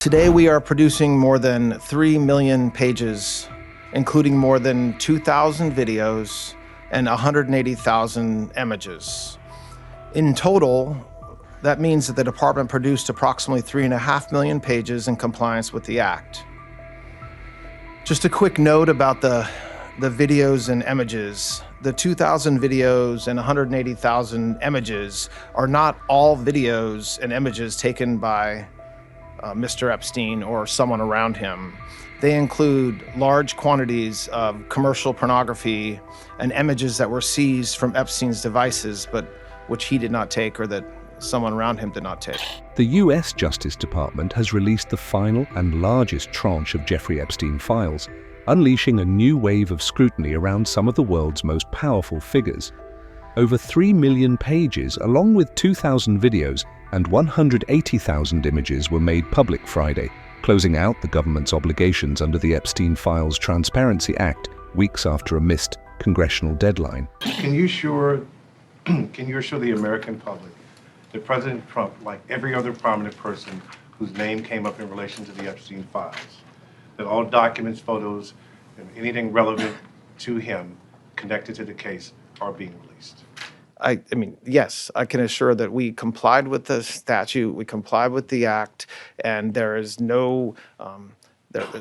Today we are producing more than 3 million pages, including more than 2,000 videos and 180,000 images. In total, that means that the department produced approximately 3.5 million pages in compliance with the Act. Just a quick note about the videos and images. The 2,000 videos and 180,000 images are not all videos and images taken by Mr. Epstein or someone around him. They include large quantities of commercial pornography and images that were seized from Epstein's devices, but which he did not take or that someone around him did not take. The US Justice Department has released the final and largest tranche of Jeffrey Epstein files, unleashing a new wave of scrutiny around some of the world's most powerful figures. Over 3 million pages, along with 2,000 videos and 180,000 images were made public Friday, closing out the government's obligations under the Epstein Files Transparency Act weeks after a missed congressional deadline. Can you assure the American public that President Trump, like every other prominent person whose name came up in relation to the Epstein files, that all documents, photos, and anything relevant to him connected to the case are being released? I mean, yes, I can assure that we complied with the statute, we complied with the act, and there is no,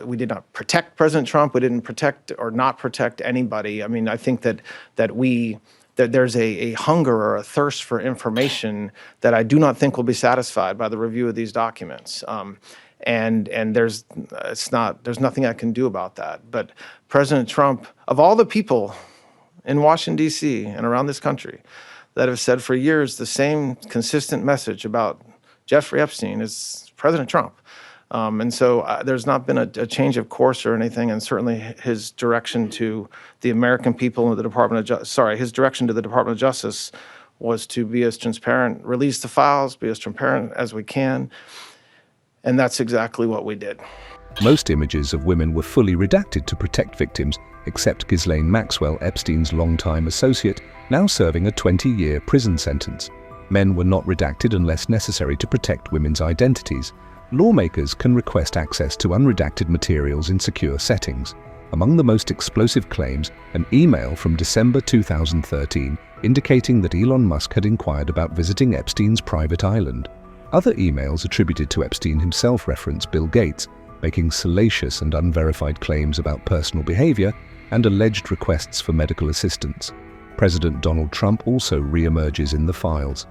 we did not protect President Trump, we didn't protect or not protect anybody. I mean, I think that there's a hunger or a thirst for information that I do not think will be satisfied by the review of these documents. And there's nothing I can do about that. But President Trump, of all the people in Washington, D.C. and around this country that have said for years the same consistent message about Jeffrey Epstein is President Trump. And so there's not been a change of course or anything, and certainly his direction to the American people and the his direction to the Department of Justice was to be as transparent, release the files, be as transparent as we can, and that's exactly what we did. Most images of women were fully redacted to protect victims, except Ghislaine Maxwell, Epstein's longtime associate, now serving a 20-year prison sentence. Men were not redacted unless necessary to protect women's identities. Lawmakers can request access to unredacted materials in secure settings. Among the most explosive claims, an email from December 2013 indicating that Elon Musk had inquired about visiting Epstein's private island. Other emails attributed to Epstein himself reference Bill Gates, making salacious and unverified claims about personal behavior and alleged requests for medical assistance. President Donald Trump also re-emerges in the files.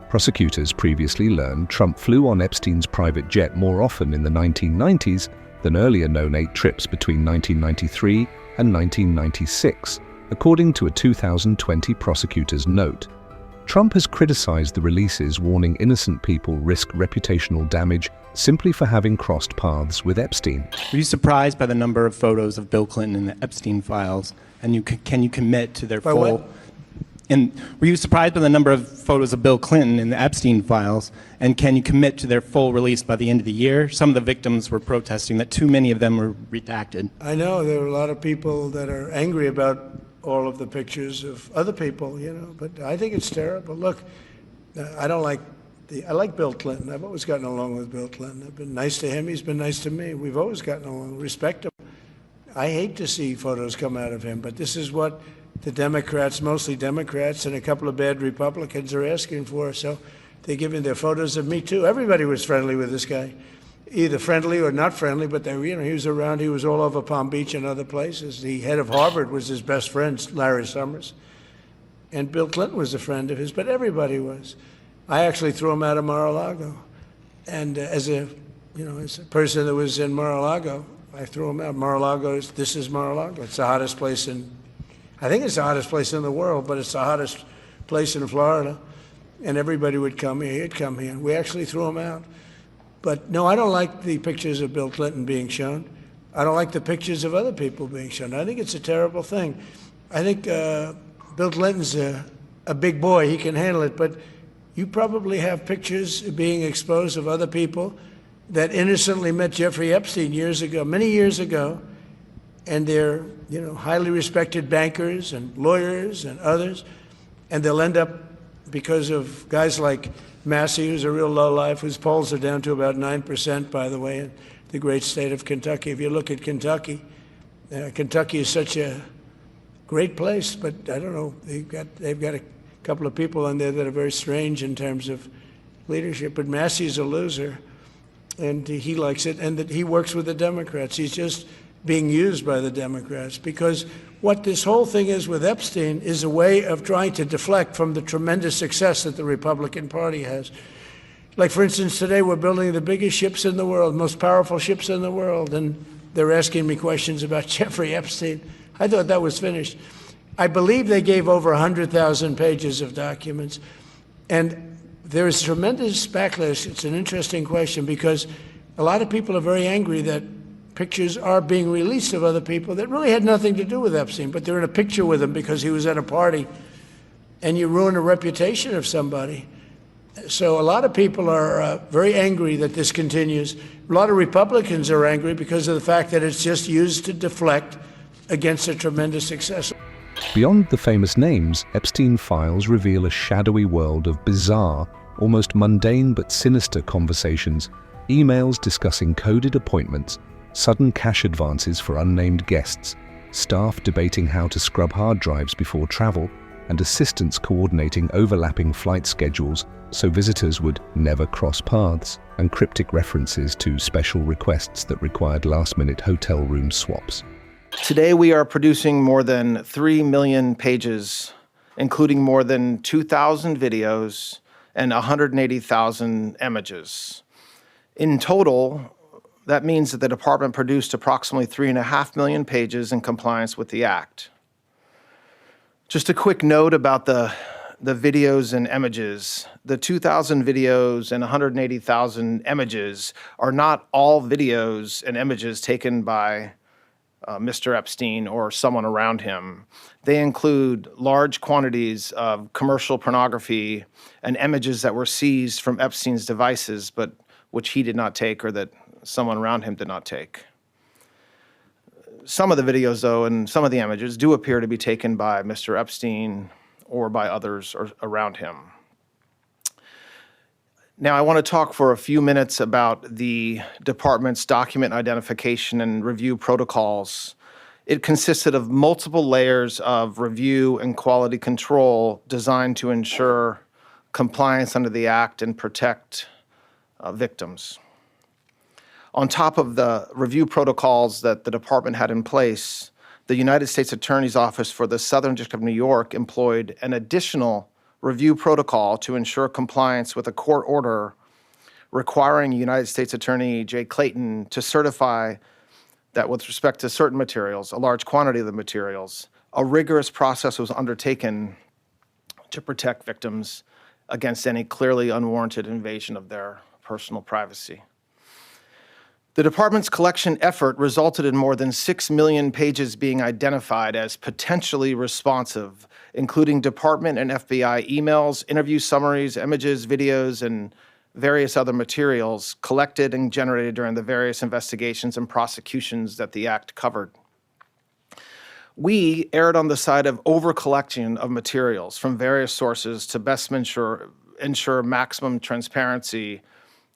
Prosecutors previously learned Trump flew on Epstein's private jet more often in the 1990s than earlier known 8 trips between 1993 and 1996, according to a 2020 prosecutor's note. Trump has criticized the releases, warning innocent people risk reputational damage simply for having crossed paths with Epstein. Were you surprised by the number of photos of Bill Clinton in the Epstein files? And can you commit to their full... What? And were you surprised by the number of photos of Bill Clinton in the Epstein files? And can you commit to their full release by the end of the year? Some of the victims were protesting that too many of them were redacted. I know there are a lot of people that are angry about all of the pictures of other people, but I think it's terrible. Look, I like Bill Clinton. I've always gotten along with Bill Clinton. I've been nice to him. He's been nice to me. We've always gotten along. Respect him. I hate to see photos come out of him, but this is what the Democrats, mostly Democrats, and a couple of bad Republicans are asking for. So they're giving their photos of me too. Everybody was friendly with this guy, either friendly or not friendly, but he was around. He was all over Palm Beach and other places. The head of Harvard was his best friend, Larry Summers. And Bill Clinton was a friend of his, but everybody was. I actually threw him out of Mar-a-Lago. And as a person that was in Mar-a-Lago, I threw him out. This is Mar-a-Lago. It's the hottest place I think it's the hottest place in the world, but it's the hottest place in Florida. And everybody would come here. He'd come here. We actually threw him out. But no, I don't like the pictures of Bill Clinton being shown. I don't like the pictures of other people being shown. I think it's a terrible thing. I think Bill Clinton's a big boy. He can handle it. But you probably have pictures being exposed of other people that innocently met Jeffrey Epstein years ago, many years ago, and they're highly respected bankers and lawyers and others, and they'll end up, because of guys like Massey, who's a real lowlife, whose polls are down to about 9%, by the way, in the great state of Kentucky. If you look at Kentucky, Kentucky is such a great place, but I don't know, they've got a couple of people on there that are very strange in terms of leadership. But Massey's a loser, and he likes it, and that he works with the Democrats. He's just being used by the Democrats, because what this whole thing is with Epstein is a way of trying to deflect from the tremendous success that the Republican Party has. Like, for instance, today we're building the biggest ships in the world, most powerful ships in the world, and they're asking me questions about Jeffrey Epstein. I thought that was finished. I believe they gave over 100,000 pages of documents, and there is tremendous backlash. It's an interesting question, because a lot of people are very angry that pictures are being released of other people that really had nothing to do with Epstein, but they're in a picture with him because he was at a party, and you ruin a reputation of somebody. So a lot of people are very angry that this continues. A lot of Republicans are angry because of the fact that it's just used to deflect against a tremendous success. Beyond the famous names, Epstein files reveal a shadowy world of bizarre, almost mundane but sinister conversations, emails discussing coded appointments, sudden cash advances for unnamed guests, staff debating how to scrub hard drives before travel, and assistants coordinating overlapping flight schedules so visitors would never cross paths, and cryptic references to special requests that required last-minute hotel room swaps. Today we are producing more than 3 million pages, including more than 2,000 videos and 180,000 images. In total, that means that the department produced approximately 3.5 million pages in compliance with the Act. Just a quick note about the videos and images. The 2,000 videos and 180,000 images are not all videos and images taken by Mr. Epstein or someone around him. They include large quantities of commercial pornography and images that were seized from Epstein's devices, but which he did not take or that someone around him did not take. Some of the videos, though, and some of the images do appear to be taken by Mr. Epstein or by others around him. Now, I want to talk for a few minutes about the department's document identification and review protocols. It consisted of multiple layers of review and quality control designed to ensure compliance under the Act and protect victims. On top of the review protocols that the department had in place, the United States Attorney's Office for the Southern District of New York employed an additional review protocol to ensure compliance with a court order requiring United States Attorney Jay Clayton to certify that with respect to certain materials, a large quantity of the materials, a rigorous process was undertaken to protect victims against any clearly unwarranted invasion of their personal privacy. The department's collection effort resulted in more than 6 million pages being identified as potentially responsive, including department and FBI emails, interview summaries, images, videos, and various other materials collected and generated during the various investigations and prosecutions that the Act covered. We erred on the side of over-collection of materials from various sources to best ensure maximum transparency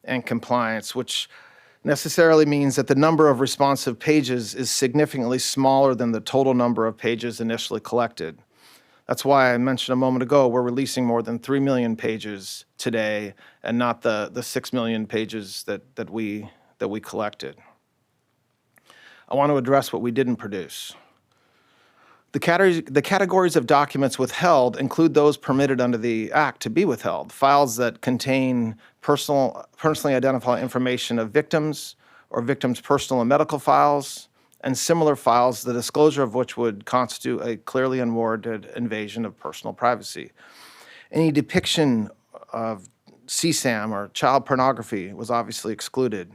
and compliance, which necessarily means that the number of responsive pages is significantly smaller than the total number of pages initially collected. That's why I mentioned a moment ago we're releasing more than 3 million pages today and not the 6 million pages that we collected. I want to address what we didn't produce. The categories of documents withheld include those permitted under the Act to be withheld, files that contain personally identifiable information of victims or victims' personal and medical files, and similar files, the disclosure of which would constitute a clearly unwarranted invasion of personal privacy. Any depiction of CSAM or child pornography was obviously excluded.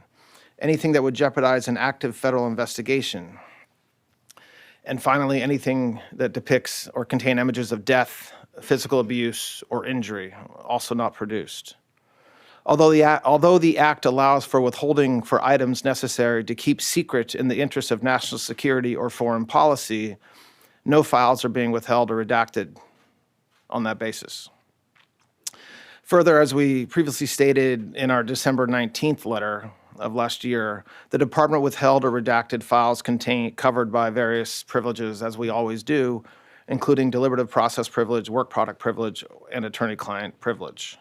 Anything that would jeopardize an active federal investigation. And finally, anything that depicts or contain images of death, physical abuse, or injury, also not produced. Although the Act allows for withholding for items necessary to keep secret in the interest of national security or foreign policy, no files are being withheld or redacted on that basis. Further, as we previously stated in our December 19th letter of last year, the department withheld or redacted files covered by various privileges, as we always do, including deliberative process privilege, work product privilege, and attorney-client privilege.